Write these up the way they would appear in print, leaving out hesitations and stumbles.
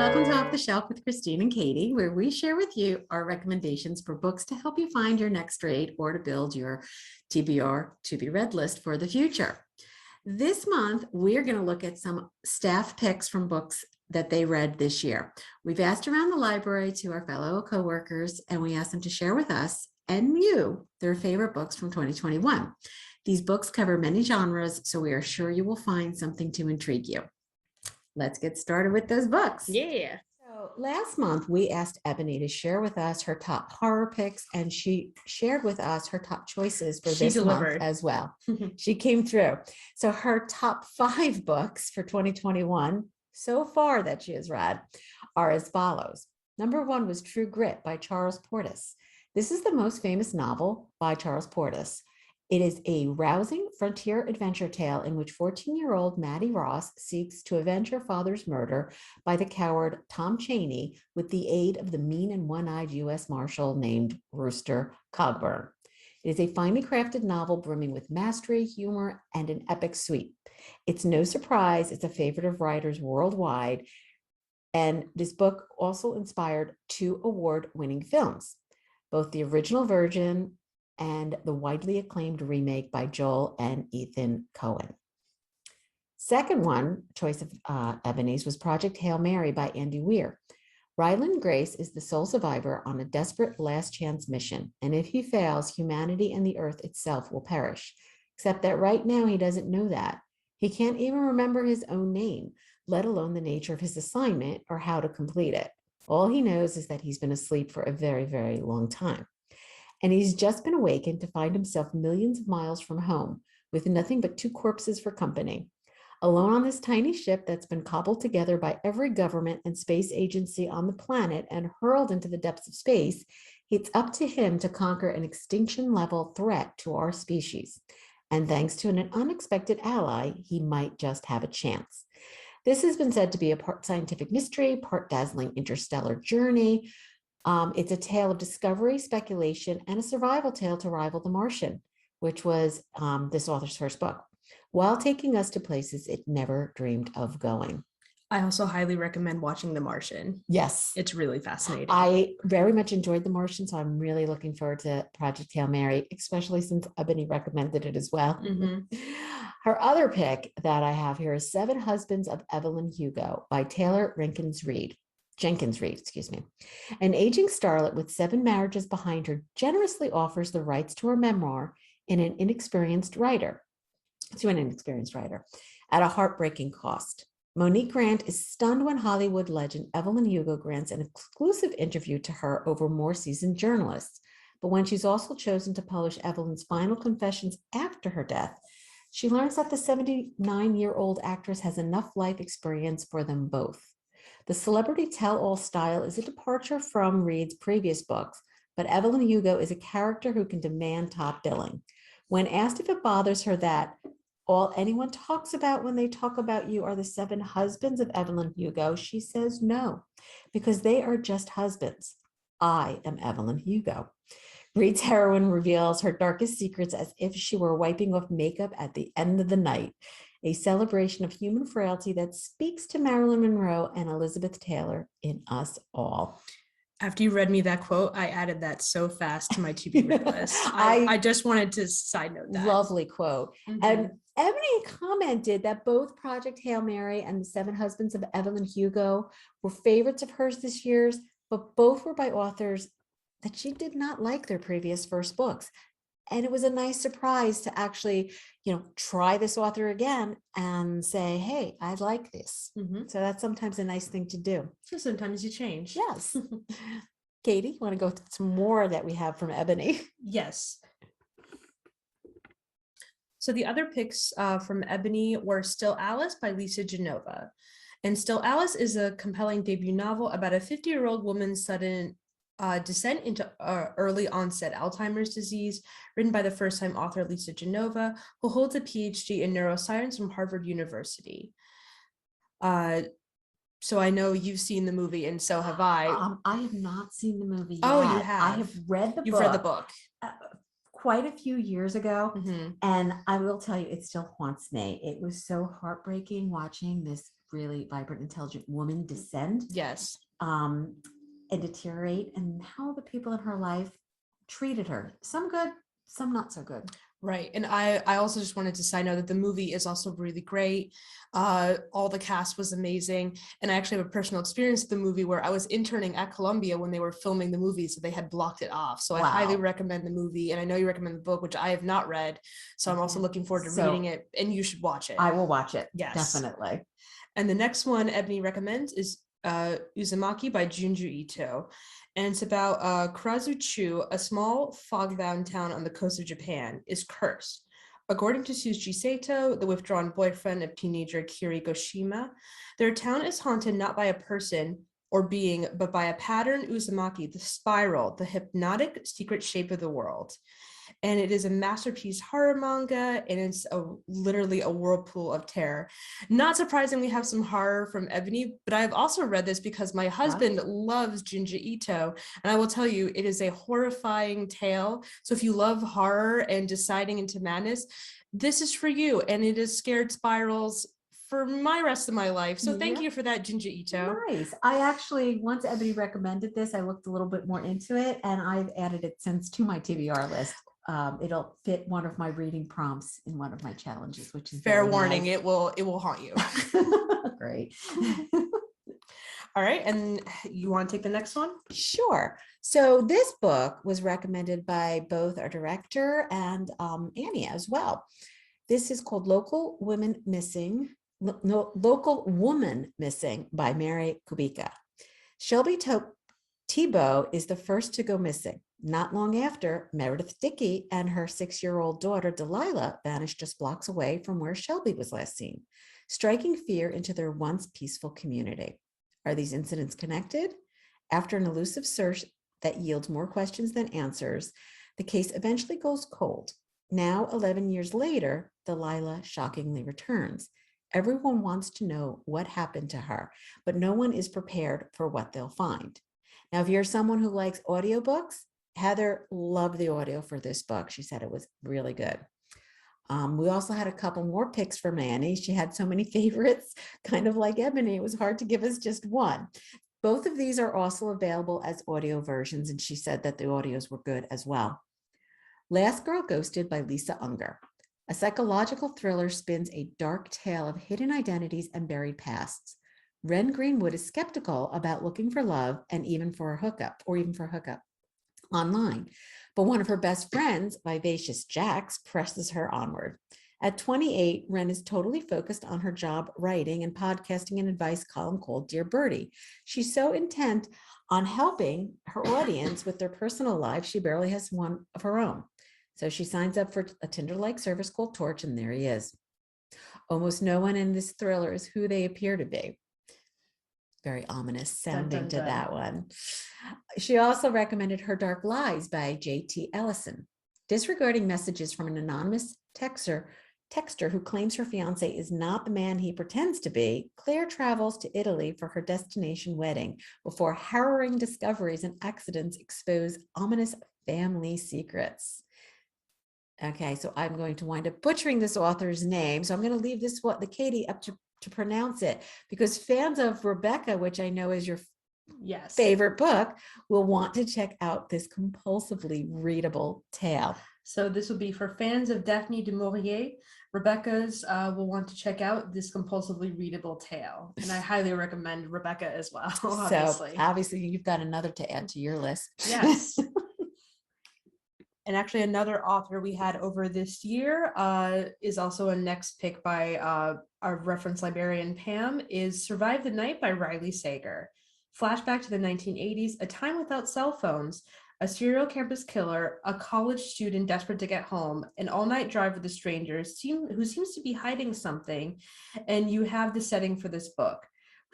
welcome to Off the Shelf with Christine and Katie, where we share with you our recommendations for books to help you find your next read or to build your TBR to be read list for the future. This month, we're going to look at some staff picks from books that they read this year. We've asked around the library to our fellow coworkers, and we asked them to share with us and you their favorite books from 2021. These books cover many genres, so we are sure you will find something to intrigue you. Let's get started with those books. Yeah. So last month, we asked Ebony to share with us her top horror picks, and she shared with us her top choices for this month as well. She came through. So her top 5 books for 2021 so far that she has read are as follows. Number 1 was True Grit by Charles Portis. This is the most famous novel by Charles Portis. It is a rousing frontier adventure tale in which 14-year-old Maddie Ross seeks to avenge her father's murder by the coward Tom Chaney with the aid of the mean and one-eyed U.S. Marshal named Rooster Cogburn. It is a finely crafted novel brimming with mastery, humor, and an epic sweep. It's no surprise it's a favorite of writers worldwide, and this book also inspired 2 award-winning films, both the original version and the widely acclaimed remake by Joel and Ethan Coen. Second one, choice of Ebony's, was Project Hail Mary by Andy Weir. Ryland Grace is the sole survivor on a desperate last chance mission, and if he fails, humanity and the earth itself will perish. Except that right now he doesn't know that. He can't even remember his own name, let alone the nature of his assignment or how to complete it. All he knows is that he's been asleep for a very, very long time. And he's just been awakened to find himself millions of miles from home with nothing but 2 corpses for company. Alone on this tiny ship that's been cobbled together by every government and space agency on the planet and hurled into the depths of space, it's up to him to conquer an extinction-level threat to our species. And thanks to an unexpected ally, he might just have a chance. This has been said to be a part scientific mystery, part dazzling interstellar journey. It's a tale of discovery, speculation, and a survival tale to rival The Martian, which was this author's first book, while taking us to places it never dreamed of going. I also highly recommend watching The Martian. Yes. It's really fascinating. I very much enjoyed The Martian, so I'm really looking forward to Project Hail Mary, especially since Ebony recommended it as well. Her other pick that I have here is 7 Husbands of Evelyn Hugo by Taylor Jenkins Reid, An aging starlet with 7 marriages behind her generously offers the rights to her memoir to an inexperienced writer at a heartbreaking cost. Monique Grant is stunned when Hollywood legend Evelyn Hugo grants an exclusive interview to her over more seasoned journalists. But when she's also chosen to publish Evelyn's final confessions after her death, she learns that the 79-year-old actress has enough life experience for them both. The celebrity tell-all style is a departure from Reid's previous books, but Evelyn Hugo is a character who can demand top billing. When asked if it bothers her that all anyone talks about when they talk about you are the 7 husbands of Evelyn Hugo, she says no, because they are just husbands. I am Evelyn Hugo. Reid's heroine reveals her darkest secrets as if she were wiping off makeup at the end of the night, a celebration of human frailty that speaks to Marilyn Monroe and Elizabeth Taylor in us all. After you read me that quote, I added that so fast to my to-be read list. I just wanted to side note that. Lovely quote. And Ebony commented that both Project Hail Mary and the 7 Husbands of Evelyn Hugo were favorites of hers this year, but both were by authors that she did not like their previous first books. And it was a nice surprise to actually, try this author again and say, hey, I like this. So that's sometimes a nice thing to do. So sometimes you change. Yes. Katie, you want to go to some more that we have from Ebony? Yes. So the other picks from Ebony were Still Alice by Lisa Genova. And Still Alice is a compelling debut novel about a 50-year-old woman's sudden descent into early onset Alzheimer's disease, written by the first-time author Lisa Genova, who holds a PhD in neuroscience from Harvard University. So I know you've seen the movie, and so have I. I have not seen the movie yet. Oh, you have? I have read the book. You've read the book. quite a few years ago. Mm-hmm. And I will tell you, it still haunts me. It was so heartbreaking watching this really vibrant, intelligent woman descend. Yes. And deteriorate, and how the people in her life treated her. Some good, some not so good. Right. And I also just wanted to side note that the movie is also really great. All the cast was amazing. And I actually have a personal experience with the movie where I was interning at Columbia when they were filming the movie, so they had blocked it off. So I highly recommend the movie. And I know you recommend the book, which I have not read. So I'm also looking forward to reading it, and you should watch it. I will watch it. Yes. Definitely. And the next one Ebony recommends is Uzumaki by Junji Ito. And it's about Kurazuchu, a small fog-bound town on the coast of Japan, is cursed. According to Suji Sato, the withdrawn boyfriend of teenager Kiriko Shima, their town is haunted not by a person or being, but by a pattern Uzumaki, the spiral, the hypnotic secret shape of the world. And it is a masterpiece horror manga, and it's literally a whirlpool of terror. Not surprising we have some horror from Ebony, but I've also read this because my husband loves Junji Ito, and I will tell you, it is a horrifying tale. So if you love horror and deciding into madness, this is for you, and it is scared spirals for my rest of my life. So thank you for that, Junji Ito. Nice. I actually, once Ebony recommended this, I looked a little bit more into it, and I've added it since to my TBR list. It'll fit one of my reading prompts in one of my challenges, which is fair warning. Nice. It will haunt you. Great. All right. And you want to take the next one? Sure. So this book was recommended by both our director and Annie as well. This is called Local Woman Missing by Mary Kubica. Shelby Thibault is the first to go missing. Not long after, Meredith Dickey and her 6-year-old daughter, Delilah, vanished just blocks away from where Shelby was last seen, striking fear into their once peaceful community. Are these incidents connected? After an elusive search that yields more questions than answers, the case eventually goes cold. Now, 11 years later, Delilah shockingly returns. Everyone wants to know what happened to her, but no one is prepared for what they'll find. Now, if you're someone who likes audiobooks, Heather loved the audio for this book. She said it was really good. We also had a couple more picks from Annie. She had so many favorites, kind of like Ebony. It was hard to give us just one. Both of these are also available as audio versions, and she said that the audios were good as well. Last Girl Ghosted by Lisa Unger. A psychological thriller spins a dark tale of hidden identities and buried pasts. Ren Greenwood is skeptical about looking for love and even for a hookup online. But one of her best friends, Vivacious Jax, presses her onward. At 28, Ren is totally focused on her job writing and podcasting an advice column called Dear Birdie. She's so intent on helping her audience with their personal lives, she barely has one of her own. So she signs up for a Tinder-like service called Torch, and there he is. Almost no one in this thriller is who they appear to be. Very ominous sounding to that one. She also recommended Her Dark Lies by J.T. Ellison. Disregarding messages from an anonymous texter who claims her fiance is not the man he pretends to be, Claire travels to Italy for her destination wedding before harrowing discoveries and accidents expose ominous family secrets. Okay, so I'm going to wind up butchering this author's name. So I'm going to leave the Katie up to pronounce it, because fans of Rebecca, which I know is your favorite book, will want to check out this compulsively readable tale. So this will be for fans of Daphne du Maurier. Rebecca's will want to check out this compulsively readable tale. And I highly recommend Rebecca as well, obviously. So obviously you've got another to add to your list. Yes. And actually another author we had over this year is also a next pick by our reference librarian, Pam, is Survive the Night by Riley Sager. Flashback to the 1980s, a time without cell phones, a serial campus killer, a college student desperate to get home, an all-night drive with a stranger who seems to be hiding something, and you have the setting for this book.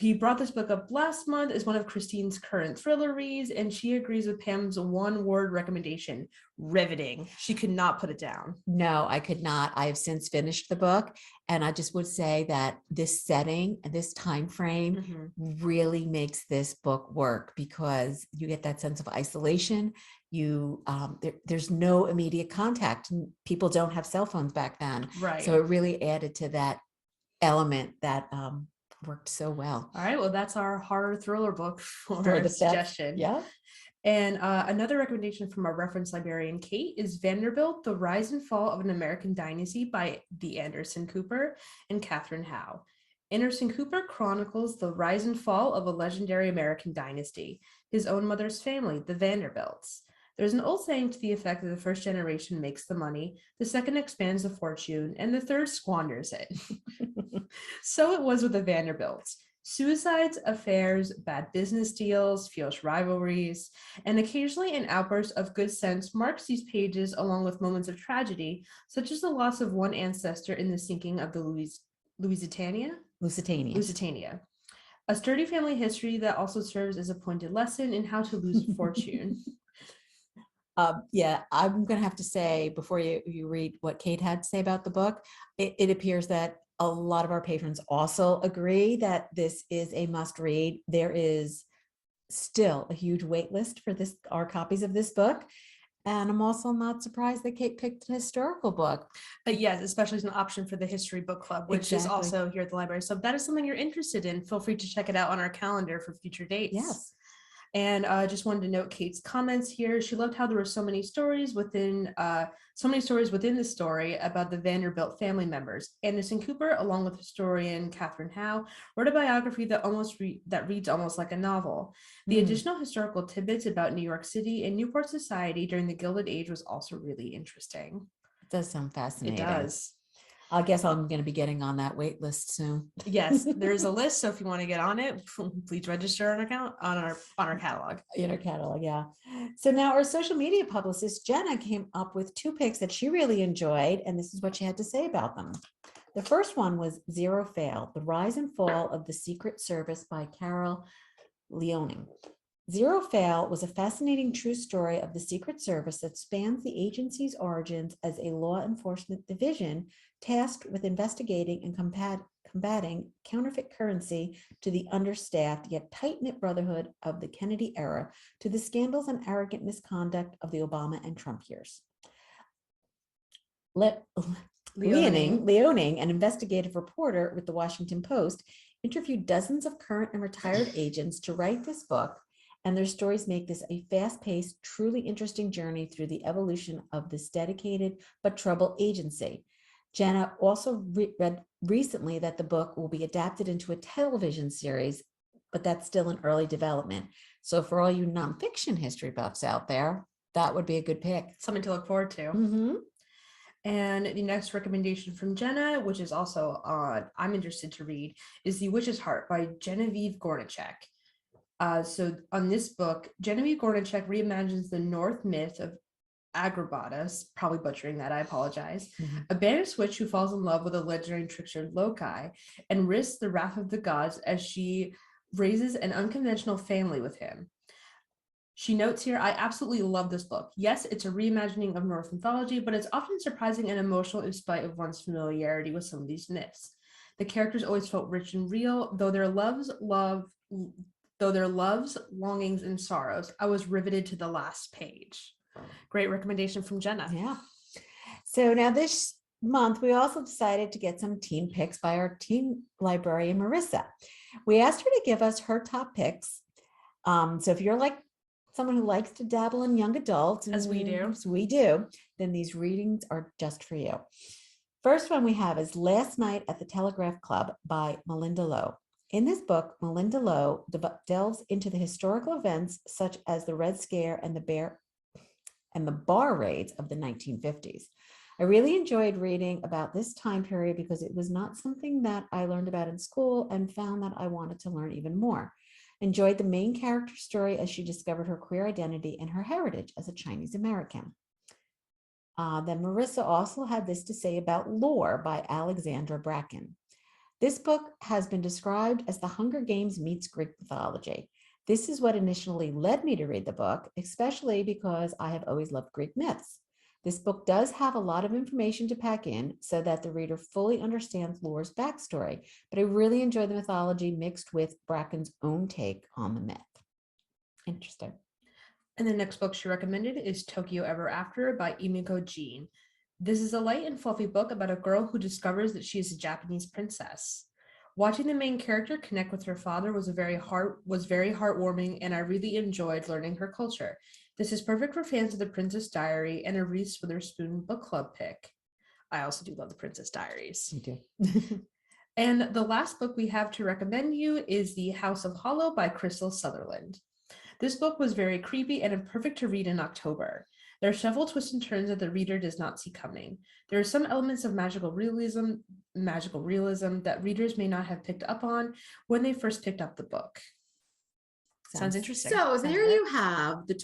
he brought this book up last month as one of Christine's current thriller reads, and she agrees with Pam's one-word recommendation: riveting. She could not put it down. No, I could not. I have since finished the book, and I just would say that this setting and this time frame really makes this book work, because you get that sense of isolation. There's no immediate contact. People don't have cell phones back then, right? So it really added to that element that worked so well. All right, well, that's our horror thriller book for the suggestion. Yeah. And another recommendation from our reference librarian, Kate, is Vanderbilt, The Rise and Fall of an American Dynasty by B. Anderson Cooper and Catherine Howe. Anderson Cooper chronicles the rise and fall of a legendary American dynasty, his own mother's family, the Vanderbilts. There's an old saying to the effect that the first generation makes the money, the second expands the fortune, and the third squanders it. So it was with the Vanderbilts. Suicides, affairs, bad business deals, fierce rivalries, and occasionally an outburst of good sense marks these pages, along with moments of tragedy, such as the loss of one ancestor in the sinking of the Lusitania, a sturdy family history that also serves as a pointed lesson in how to lose fortune. Yeah, I'm going to have to say, before you read what Kate had to say about the book, it appears that a lot of our patrons also agree that this is a must read. There is still a huge wait list for our copies of this book. And I'm also not surprised that Kate picked a historical book. Yes, especially as an option for the history book club, which is also here at the library. So if that is something you're interested in, feel free to check it out on our calendar for future dates. Yes. And just wanted to note Kate's comments here. She loved how there were so many stories within the story about the Vanderbilt family members. Anderson Cooper, along with historian Catherine Howe, wrote a biography that reads almost like a novel. The additional historical tidbits about New York City and Newport society during the Gilded Age was also really interesting. It does sound fascinating. It does. I guess I'm going to be getting on that wait list soon. Yes, there is a list. So if you want to get on it, please register on our catalog. In our catalog, yeah. So now our social media publicist, Jenna, came up with 2 picks that she really enjoyed, and this is what she had to say about them. The first one was Zero Fail, The Rise and Fall of the Secret Service by Carol Leoning. Zero Fail was a fascinating true story of the Secret Service that spans the agency's origins as a law enforcement division tasked with investigating and combating counterfeit currency, to the understaffed yet tight-knit brotherhood of the Kennedy era, to the scandals and arrogant misconduct of the Obama and Trump years. Leoning, an investigative reporter with the Washington Post, interviewed dozens of current and retired agents to write this book, and their stories make this a fast-paced, truly interesting journey through the evolution of this dedicated but troubled agency. Jenna also read recently that the book will be adapted into a television series, but that's still in early development. So for all you nonfiction history buffs out there, that would be a good pick. Something to look forward to. Mm-hmm. And the next recommendation from Jenna, which is also I'm interested to read, is The Witch's Heart by Genevieve Gornichek. So on this book, Genevieve Gornichek reimagines the North myth of Agrabahtis, probably butchering that, I apologize, a banished witch who falls in love with a legendary trickster Loki and risks the wrath of the gods as she raises an unconventional family with him. She notes here, I absolutely love this book. Yes, it's a reimagining of Norse mythology, but it's often surprising and emotional in spite of one's familiarity with some of these myths. The characters always felt rich and real, though their loves, longings, and sorrows. I was riveted to the last page. Great recommendation from Jenna. Yeah. So now this month, we also decided to get some team picks by our team librarian, Marissa. We asked her to give us her top picks. So if you're like someone who likes to dabble in young adults, as we do, then these readings are just for you. First one we have is Last Night at the Telegraph Club by Melinda Lowe. In this book, Melinda Lowe delves into the historical events such as the Red Scare and the bar raids of the 1950s. I really enjoyed reading about this time period because it was not something that I learned about in school and found that I wanted to learn even more. Enjoyed the main character's story as she discovered her queer identity and her heritage as a Chinese American. Then Marissa also had this to say about Lore by Alexandra Bracken. This book has been described as the Hunger Games meets Greek mythology. This is what initially led me to read the book, especially because I have always loved Greek myths. This book does have a lot of information to pack in so that the reader fully understands Lore's backstory, but I really enjoy the mythology mixed with Bracken's own take on the myth. Interesting. And the next book she recommended is Tokyo Ever After by Emiko Jean. This is a light and fluffy book about a girl who discovers that she is a Japanese princess. Watching the main character connect with her father was very heartwarming, and I really enjoyed learning her culture. This is perfect for fans of The Princess Diary and a Reese Witherspoon book club pick. I also do love The Princess Diaries. Me too. And the last book we have to recommend you is The House of Hollow by Crystal Sutherland. This book was very creepy and perfect to read in October. There are several twists and turns that the reader does not see coming. There are some elements of magical realism that readers may not have picked up on when they first picked up the book. Sounds interesting. So there you have the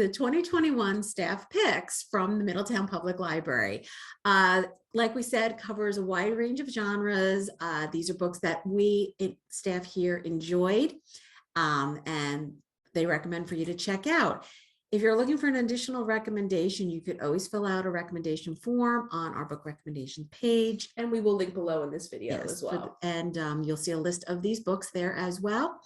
2021 staff picks from the Middletown Public Library. Like we said, covers a wide range of genres. These are books that we staff here enjoyed, and they recommend for you to check out. If you're looking for an additional recommendation, you could always fill out a recommendation form on our book recommendation page. And we will link below in this video as well. And you'll see a list of these books there as well.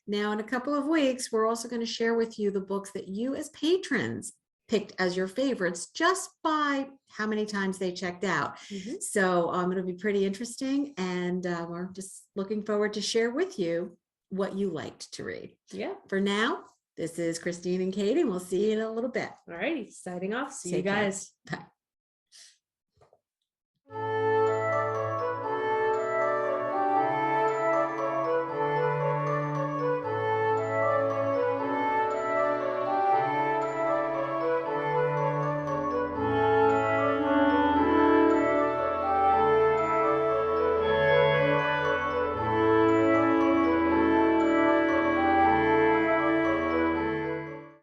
Now, in a couple of weeks, we're also going to share with you the books that you as patrons picked as your favorites just by how many times they checked out. So it'll be pretty interesting. And we're just looking forward to share with you what you liked to read. Yeah. For now, this is Christine and Katie, and we'll see you in a little bit. All righty, signing off. See you guys. Bye.